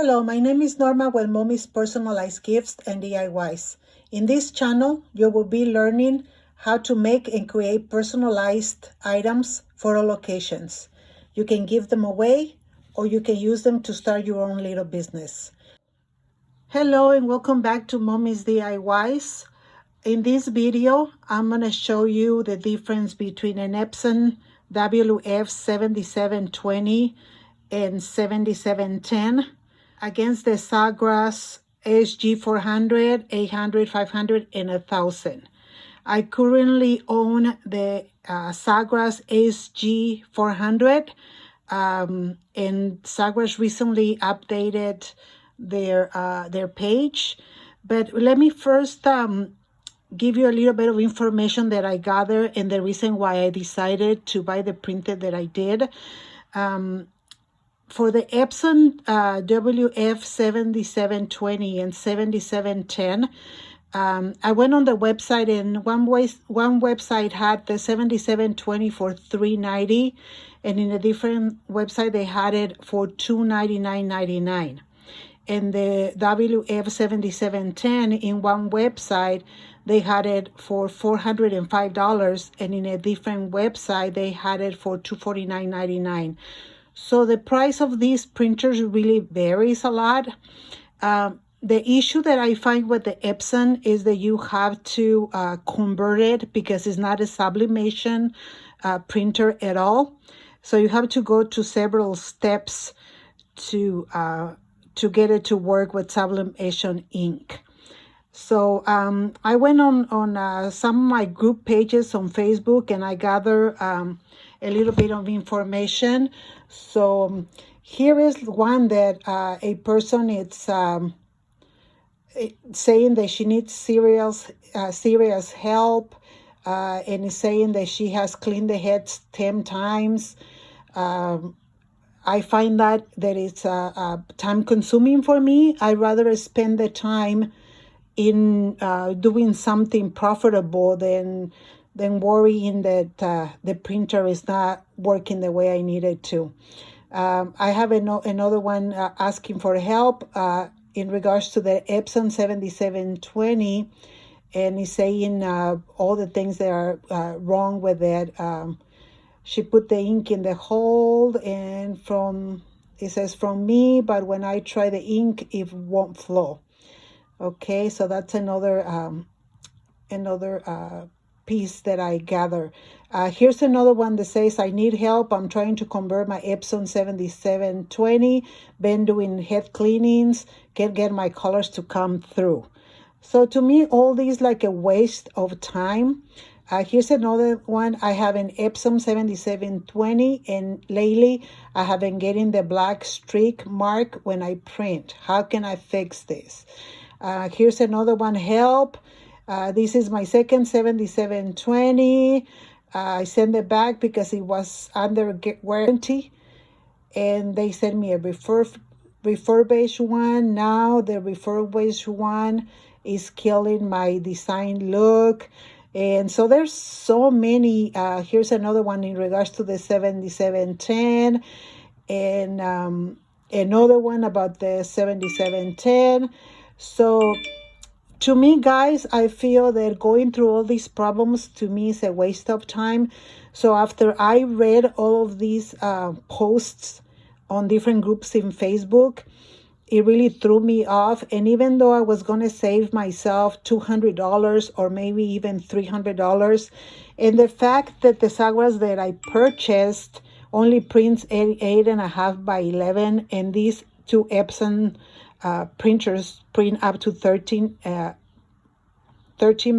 Hello, my name is Norma with Mommy's Personalized Gifts and DIYs. In this channel, you will be learning how to make and create personalized items for all occasions. You can give them away or you can use them to start your own little business. Hello and welcome back to Mommy's DIYs. In this video, I'm going to show you the difference between an Epson WF7720 and 7710 against the Sawgrass SG400, 800, 500, and 1000. I currently own the Sawgrass SG400, and Sawgrass recently updated their page. But let me first give you a little bit of information that I gathered and the reason why I decided to buy the printer that I did. For the Epson WF7720 and 7710, I went on the website, and one website had the 7720 for $390, and in a different website they had it for $299.99. And the WF7710 in one website they had it for $405, and in a different website they had it for $249.99. So the price of these printers really varies a lot. The issue that I find with the Epson is that you have to convert it because it's not a sublimation printer at all. So you have to go to several steps to get it to work with sublimation ink. So I went on some of my group pages on Facebook, and I gathered a little bit of information. So here is one that a person is saying that she needs serious help, and is saying that she has cleaned the heads 10 times. I find that it's time consuming for me. I'd rather spend the time in doing something profitable than worrying that the printer is not working the way I need it to. I have another one asking for help in regards to the Epson 7720, and he's saying all the things that are wrong with it. She put the ink in the hole, and it says from me, but when I try the ink, it won't flow. Okay, so that's another piece that I gather. Here's another one that says, I need help. I'm trying to convert my Epson 7720, been doing head cleanings, can't get my colors to come through. So to me, all these like a waste of time. Here's another one. I have an Epson 7720, and lately I have been getting the black streak mark when I print. How can I fix this? Here's another one, help. This is my second 7720. I sent it back because it was under warranty, and they sent me a refurbished one. Now the refurbished one is killing my design look. And so there's so many. Here's another one in regards to the 7710, and another one about the 7710. So to me, guys, I feel that going through all these problems to me is a waste of time. So after I read all of these posts on different groups in Facebook, it really threw me off. And even though I was going to save myself $200 or maybe even $300, and the fact that the Sawgrass that I purchased only prints 8.5 by 11, and these two Epson printers print up to 13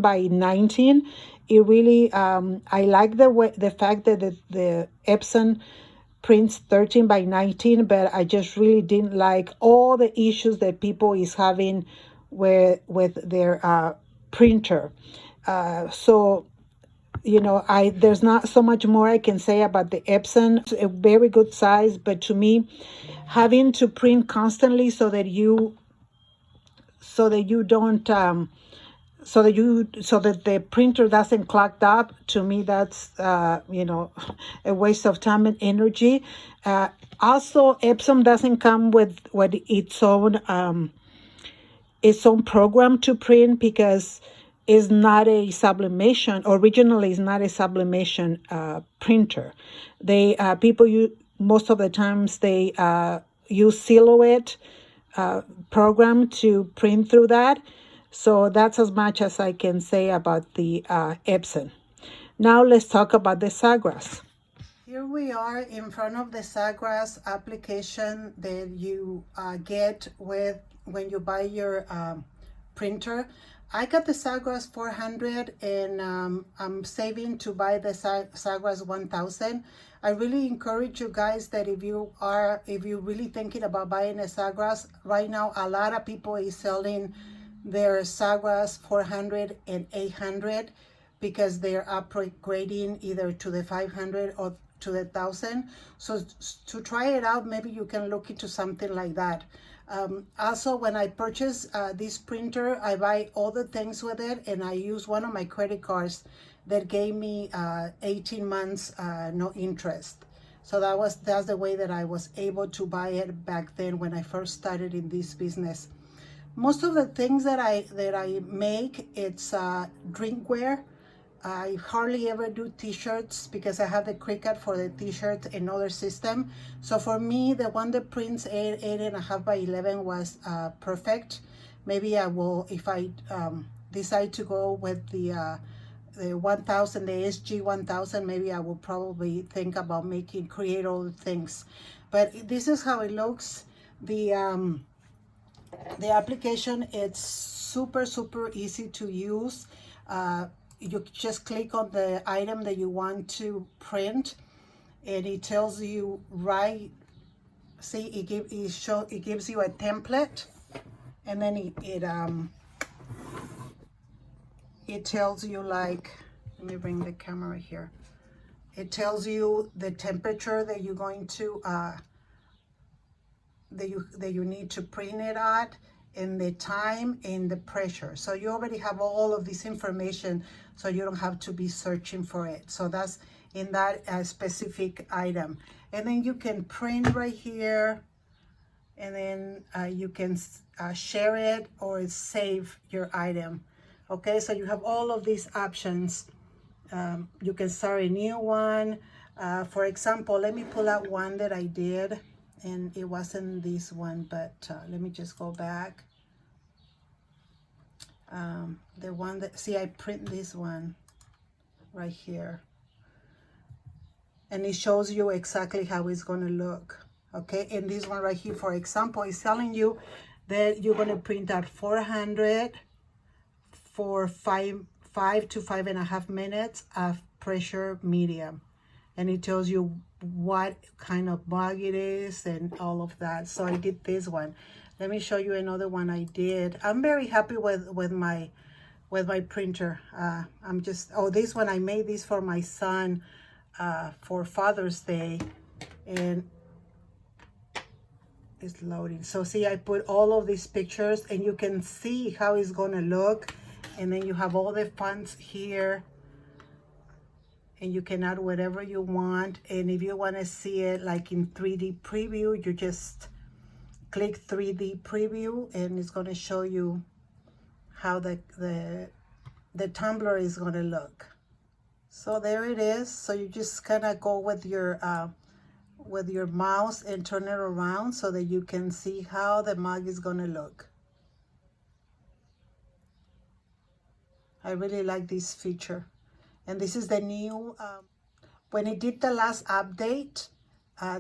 by 19. It really, I like the fact that the Epson prints 13 by 19, but I just really didn't like all the issues that people is having with their printer. So, you know, there's not so much more I can say about the Epson. It's a very good size, but to me, having to print constantly so that you don't so that the printer doesn't clog up. To me, that's a waste of time and energy. Also, Epson doesn't come with its own program to print, because it's not a sublimation. Originally, it's not a sublimation printer. They people most of the times they use Silhouette program to print through that. So that's as much as I can say about the Epson. Now let's talk about the Sawgrass. Here we are in front of the Sawgrass application that you get with when you buy your printer. I got the Sawgrass 400, and I'm saving to buy the Sawgrass 1000. I really encourage you guys that if you're really thinking about buying a Sawgrass right now, a lot of people is selling their Sawgrass 400 and 800 because they're upgrading either to the 500 or to the 1000. So to try it out, maybe you can look into something like that. Also, when I purchase this printer, I buy all the things with it, and I use one of my credit cards that gave me 18 months no interest. So that's the way that I was able to buy it back then when I first started in this business. Most of the things that I make, it's drinkware. I hardly ever do t-shirts because I have the Cricut for the t-shirt and other system. So for me, the one that prints 8.5 by 11 was perfect. Maybe I will, if I decide to go with the 1000, the SG 1000, maybe I will probably think about create all the things. But this is how it looks. The application, it's super easy to use. You just click on the item that you want to print, and it tells you see, it gives you a template, and then it tells you, like, let me bring the camera here. It tells you the temperature that you're going to that you need to print it at, and the time and the pressure. So you already have all of this information, so you don't have to be searching for it. So that's in that specific item. And then you can print right here, and then you can share it or save your item. Okay, so you have all of these options. You can start a new one. For example, let me pull out one that I did, and it wasn't this one, but let me just go back. The one that, see, I print this one right here, and it shows you exactly how it's going to look. Okay, and this one right here, for example, is telling you that you're going to print out 400 for 5 to 5.5 minutes of pressure medium, and it tells you what kind of mug it is and all of that. So I did this one. Let me show you another one I did. I'm very happy with my printer. This one, I made this for my son for Father's Day, and it's loading. So see, I put all of these pictures, and you can see how it's gonna look, and then you have all the fonts here, and you can add whatever you want. And if you want to see it like in 3D preview, you just click 3D preview, and it's going to show you how the tumbler is going to look. So there it is. So you just kind of go with your mouse and turn it around so that you can see how the mug is going to look. I really like this feature. And this is the new, when it did the last update,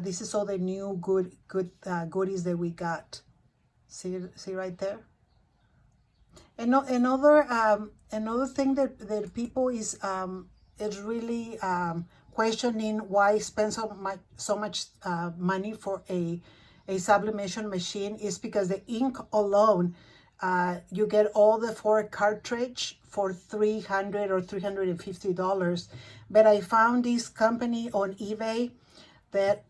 this is all the new goodies that we got. See right there? And another thing that people is really questioning, why spend so much money for a sublimation machine, is because the ink alone, you get all the 4 cartridge for $300 or $350. But I found this company on eBay that,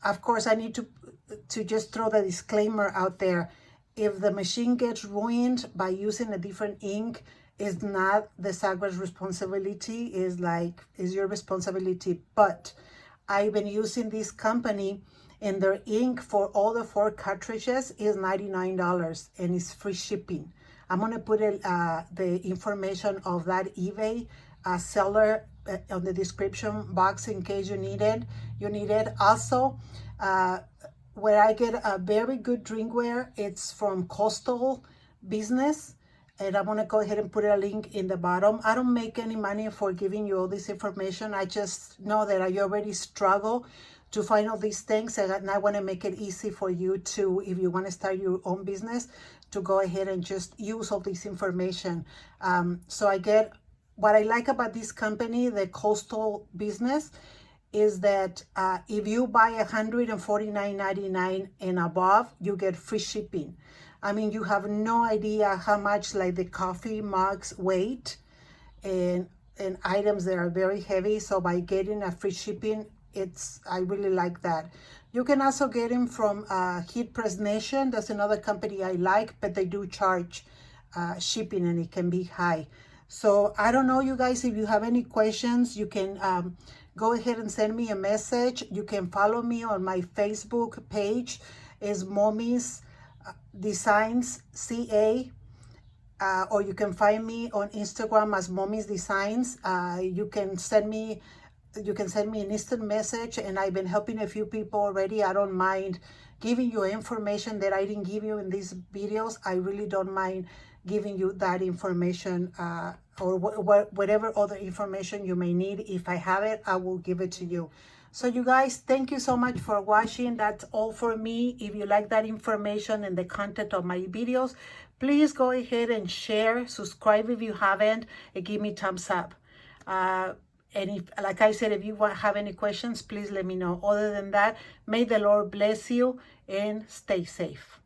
of course, I need to just throw the disclaimer out there. If the machine gets ruined by using a different ink, It's not the Sawgrass responsibility, is your responsibility. But I've been using this company, and their ink for all the 4 cartridges is $99 and it's free shipping. I'm gonna put the information of that eBay seller on the description box in case you need it. Also, where I get a very good drinkware, it's from Coastal Business, and I'm gonna go ahead and put a link in the bottom. I don't make any money for giving you all this information. I just know that I already struggle to find all these things, and I wanna make it easy for you to, if you wanna start your own business, to go ahead and just use all this information. So what I like about this company, the Coastal Business, is that if you buy $149.99 and above, you get free shipping. I mean, you have no idea how much like the coffee mugs weight and items that are very heavy. So by getting a free shipping, I really like that. You can also get them from Heat Press Nation. That's another company I like, but they do charge shipping and it can be high. So I don't know, you guys, if you have any questions, you can go ahead and send me a message. You can follow me on my Facebook page, is Mommy's Designs CA, or you can find me on Instagram as Mommy's Designs. You can send me an instant message, and I've been helping a few people already. I don't mind giving you information that I didn't give you in these videos. I really don't mind giving you that information, or whatever other information you may need. If I have it, I will give it to you. So you guys, thank you so much for watching. That's all for me. If you like that information and the content of my videos, please go ahead and share, subscribe if you haven't, and give me thumbs up. And if, like I said, if you have any questions, please let me know. Other than that, may the Lord bless you and stay safe.